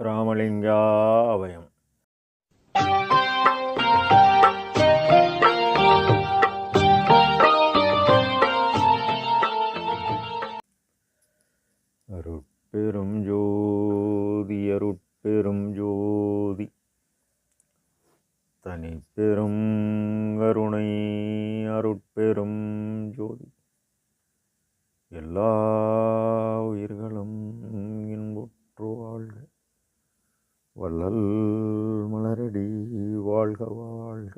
ராமலிங்காபயம். அருட்பெரும் ஜோதி அருட்பெரும் ஜோதி தனிப்பெரும் கருணை அருட்பெரும் ஜோதி எல்லா உயிர்களும் இன்புற்று வாழ்க. வள்ளல் மலரடி வாழ்க வாழ்க.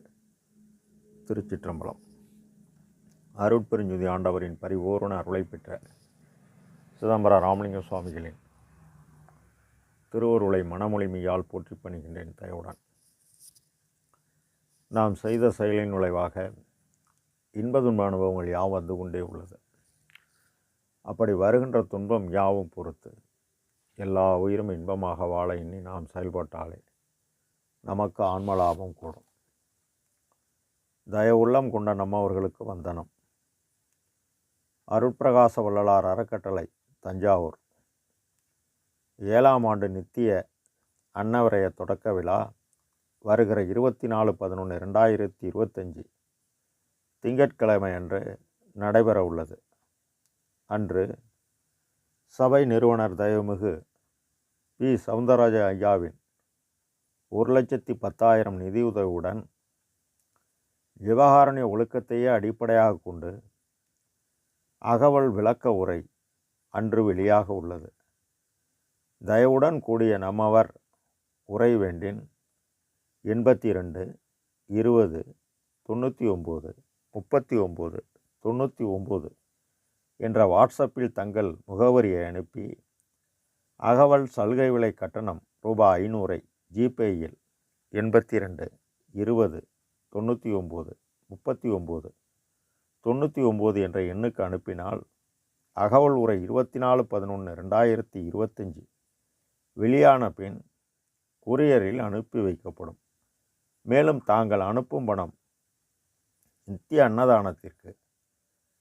திருச்சிற்றம்பலம். அருட்பெருஞ்சுதி ஆண்டவரின் பரிபூரண அருளை பெற்ற சிதம்பர ராமலிங்க சுவாமிகளின் திருவருளை மனமொழிமையால் போற்றி பணிகின்றேன் தயவுடன். நாம் செய்த செயலின் விளைவாக இன்பதுன்ப அனுபவங்கள் யாவும் வந்து கொண்டே உள்ளது. அப்படி வருகின்ற துன்பம் யாவும் பொறுத்து எல்லா உயிரும் இன்பமாக வாழ எண்ணி நாம் செயல்பட்டாலே நமக்கு ஆன்ம லாபம் கூடும். தய உள்ளம் கொண்ட நம்மவர்களுக்கு வந்தனம். அருட்பிரகாச வள்ளலார் அறக்கட்டளை, தஞ்சாவூர் 7ஆம் ஆண்டு நித்திய அன்னவரைய தொடக்க விழா வருகிற 24/11/2025 திங்கட்கிழமை அன்று நடைபெற உள்ளது. அன்று சபை நிறுவனர் தயவுமிகு பி. சவுந்தரராஜ ஐயாவின் 1,10,000 நிதியுதவியுடன் ஜீவகாருண்ய ஒழுக்கத்தையே அடிப்படையாக கொண்டு அகவல் விளக்க உரை அன்று வெளியாக உள்ளது. தயவுடன் கூடிய நம்மவர் உரை வேண்டின் 82 20 99 39 99 என்ற வாட்ஸ்அப்பில் தங்கள் முகவரியை அனுப்பி அகவல் சலுகை விலை கட்டணம் ரூபாய் 500 ஜிபேயில் 82 20 99 39 99 என்ற எண்ணுக்கு அனுப்பினால் அகவல் உரை 24/11/2025 வெளியான பின் கொரியரில் அனுப்பி வைக்கப்படும். மேலும் தாங்கள் அனுப்பும் பணம் நித்திய அன்னதானத்திற்கு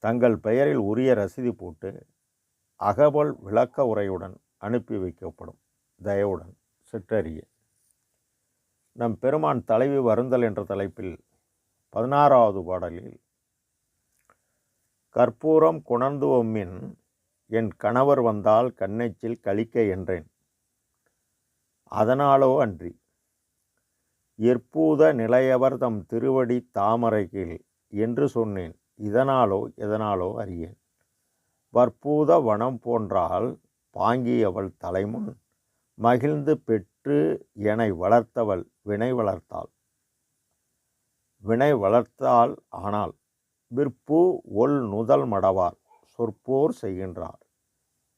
தங்கள் பெயரில் உரிய ரசீது போட்டு அகவல் விளக்க உரையுடன் அனுப்பி வைக்கப்படும். தயவுடன் சிற்றறிய. நம் பெருமான் தலைவி வருந்தல் என்ற தலைப்பில் 16வது பாடலில் கற்பூரம் கொணர்ந்துவம்மின் என் கணவர் வந்தால் கண்ணெச்சில் கழிக்க என்றேன். அதனாலோ அன்றி எற்பூத நிலையவர் தம் திருவடி தாமரையில் என்று சொன்னேன். இதனாலோ எதனாலோ அறியேன். வற்பூத வனம் போன்றால் பாங்கி அவள் தலைமுன் மகிழ்ந்து பெற்று எனை வளர்த்தவள் வினை வளர்த்தாள். வினை வளர்த்தால் ஆனால் விற்பு ஒல் நுதல் மடவார் சொற்போர் செய்கின்றார்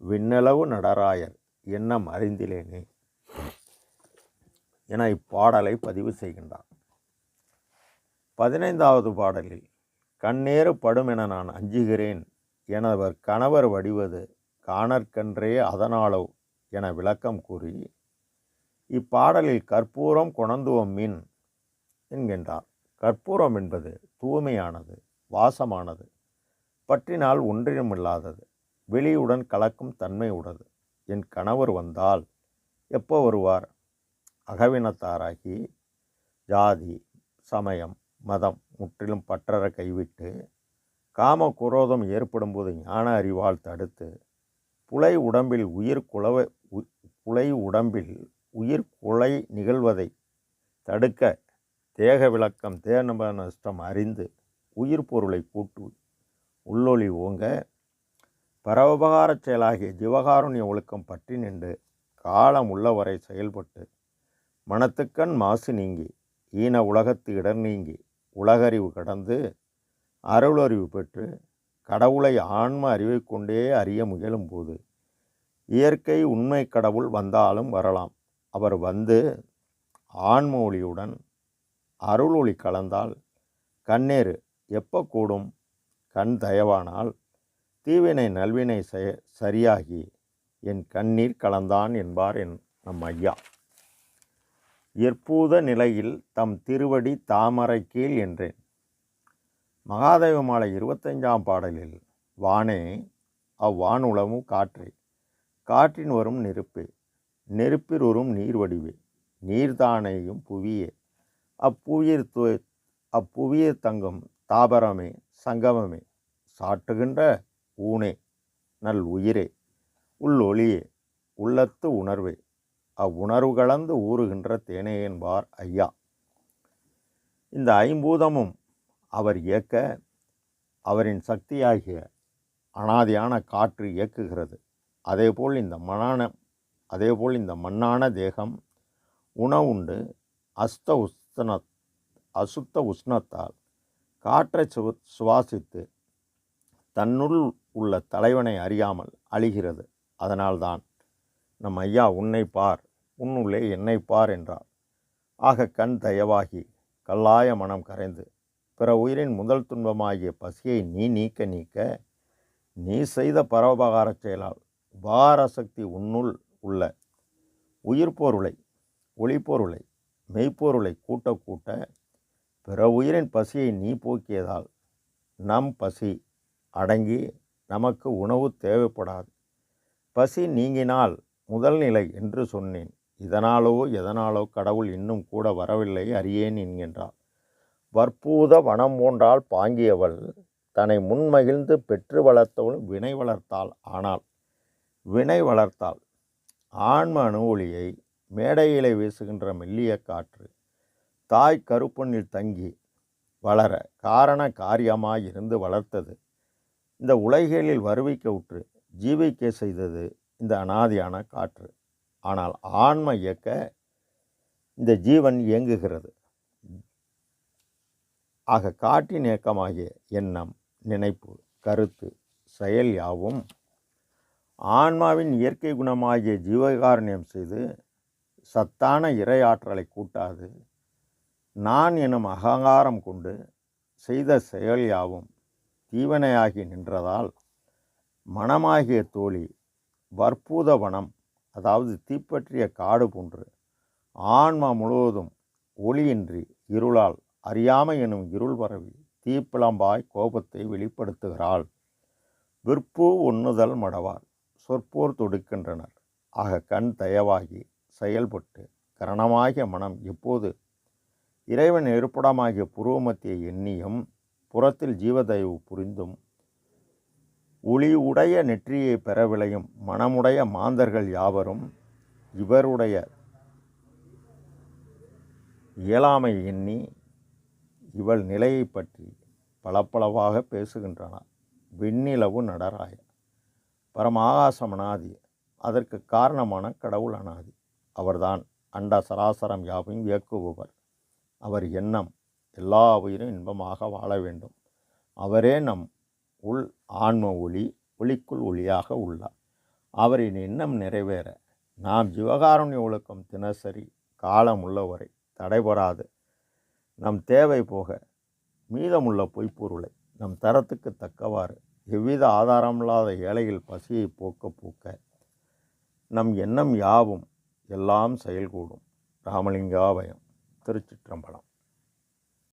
விண்ணளவு நடராயர் எண்ணம் அறிந்திலேனே என இப்பாடலை பதிவு செய்கின்றார். 15வது பாடலில் கண்ணேறு படும் என நான் அஞ்சுகிறேன் எனவர் கணவர் வடிவது காணற்கன்றே அதனாலோ என விளக்கம் கூறி இப்பாடலில் கற்பூரம் கொணர்ந்துவம் மின் என்கின்றார். கற்பூரம் என்பது தூய்மையானது, வாசமானது, பற்றினால் ஒன்றினுமில்லாதது, வெளியுடன் கலக்கும் தன்மை உடையது. என் கணவர் வந்தால் எப்போ வருவார்? அகவினத்தாராகி ஜாதி சமயம் மதம் முற்றிலும் பற்றற கைவிட்டு காம குரோதம் ஏற்படும்போது ஞான அறிவால் தடுத்து புலை உடம்பில் உயிர் குலை நிகழ்வதை தடுக்க தேக விளக்கம் தேனப நஷ்டம் அறிந்து உயிர் பொருளை கூட்டு உள்ளொளி ஓங்க பரோபகாரச் செயலாகிய ஜீவகாருண்ய ஒழுக்கம் பற்றி நின்று காலம் உள்ளவரை செயல்பட்டு மனத்துக்கண் மாசு நீங்கி ஈன உலகத்து இடர் நீங்கி உலகறிவு கடந்து அருளறிவு பெற்று கடவுளை ஆன்ம அறிவை கொண்டே அறிய முயலும்போது இயற்கை உண்மை கடவுள் வந்தாலும் வரலாம். அவர் வந்து ஆன்ம ஒளியுடன் அருள் ஒளி கலந்தால் கண்ணேறு எப்போ கூடும்? கண் தயவானால் தீவினை நல்வினை சரியாகி என் கண்ணீர் கலந்தான் என்பார் நம் ஐயா. எற்பூத நிலையில் தம் திருவடி தாமரை கீழ் என்றேன். மகாதேவ மாலை 25ஆம் பாடலில் வானே அவ்வானுளமும் காற்றே காற்றின் வரும் நெருப்பே நெருப்பிலுறும் நீர் வடிவே, நீர்தானேயும் புவியே, அப்புவியிற் தங்கும் தாபரமே சங்கமமே, சாட்டுகின்ற ஊனே நல் உயிரே உள்ளொளியே உள்ளத்து உணர்வே, அவ்வுணர்வு கலந்து ஊறுகின்ற தேனே என்பார் ஐயா. இந்த ஐம்பூதமும் அவர் இயக்க அவரின் சக்தியாகிய அனாதியான காற்று இயக்குகிறது. அதேபோல் இந்த மண்ணான தேகம் உணவுண்டு அசுத்த உஷ்ணத்தால் காற்றை சுவாசித்து தன்னுள் உள்ள தலைவனை அறியாமல் அழிகிறது. அதனால்தான் நம் ஐயா உன்னை பார், உன்னுள்ளே என்னை பார் என்றார். ஆக கண் தயவாகி கல்லாய மனம் கரைந்து பிற உயிரின் முதல் துன்பமாகிய பசியை நீக்க நீ செய்த பரோபகாரச் செயலால் உபார சக்தி உன்னுள் உள்ள உயிர்ப்பொருளை ஒளிப்பொருளை மெய்ப்பொருளை கூட்ட பிற உயிரின் பசியை நீ போக்கியதால் நம் பசி அடங்கி நமக்கு உணவு தேவைப்படாது. பசி நீங்கினால் முதல் நிலை என்று சொன்னேன். இதனாலோ எதனாலோ கடவுள் இன்னும் கூட வரவில்லை அறியேன் என்கின்றார். வற்பூத வனம் போன்றால் பாங்கியவள் தன்னை முன்மகிழ்ந்து பெற்று வளர்த்தவள் வினை வளர்த்தாள். ஆனால் வினை வளர்த்தாள் ஆன்ம அணுவொளியை மேடையிலே வீசுகின்ற மெல்லிய காற்று தாய் கருப்பொன்னில் தங்கி வளர காரண காரியமாயிருந்து வளர்த்தது. இந்த உலகியலில் வருவிக்க உற்று ஜீவிக்க செய்தது இந்த அனாதியான காற்று. ஆனால் ஆன்ம இயக்க இந்த ஜீவன் இயங்குகிறது. ஆக காற்றின் இயக்கமாகிய எண்ணம், நினைப்பு, கருத்து, செயல் யாவும் ஆன்மாவின் இயற்கை குணமாகிய ஜீவகாரண்யம் செய்து சத்தான இறையாற்றலை கூட்டாது நான் எனும் அகங்காரம் கொண்டு செய்த செயல் யாவும் தீவனையாகி நின்றதால் மனமாகிய தோழி வற்பூத வனம், அதாவது தீப்பற்றிய காடு போன்று ஆன்மா முழுவதும் ஒளியின்றி இருளால் அறியாமை எனும் இருள் பரவி தீப்பிளம்பாய் கோபத்தை வெளிப்படுத்துகிறாள். விற்பு ஒண்ணுதல் மடவார் சொற்போர் தொடுக்கின்றனர். ஆக கண் தயவாகி செயல்பட்டு கரணமாகிய மனம் எப்போது இறைவன் இருப்பிடமாகிய புருவமத்தியை எண்ணியும் புறத்தில் ஜீவதயவு புரிந்தும் ஒளி உடைய நெற்றியை பெற விளையும் மனமுடைய மாந்தர்கள் யாவரும் இவருடைய இயலாமை எண்ணி இவள் நிலையை பற்றி பலப்பளவாக பேசுகின்றனர். விண்ணிலவு நடராய பரமாகாசம் அனாதி, அதற்கு காரணமான கடவுள் அனாதி. அவர்தான் அண்ட சராசரம் யாவையும் இயக்குபவர். அவர் எண்ணம் எல்லா உயிரும் இன்பமாக வாழ வேண்டும். அவரே நம் உள் ஆன்ம ஒளி, ஒளிக்குள் ஒளியாக உள்ளார். அவரின் எண்ணம் நிறைவேற நாம் ஜீவகாருண்ய ஒழுக்கம் தினசரி காலம் உள்ளவரை தடைபடாது நம் தேவை போக மீதமுள்ள பொய்ப்பொருளை நம் தரத்துக்கு தக்கவாறு எவ்வித ஆதாரமில்லாத ஏழைகள் பசியை போக்க நம் எண்ணம் யாவும் எல்லாம் செயல்கூடும். ராமலிங்காபயம். திருச்சிற்றம்பலம்.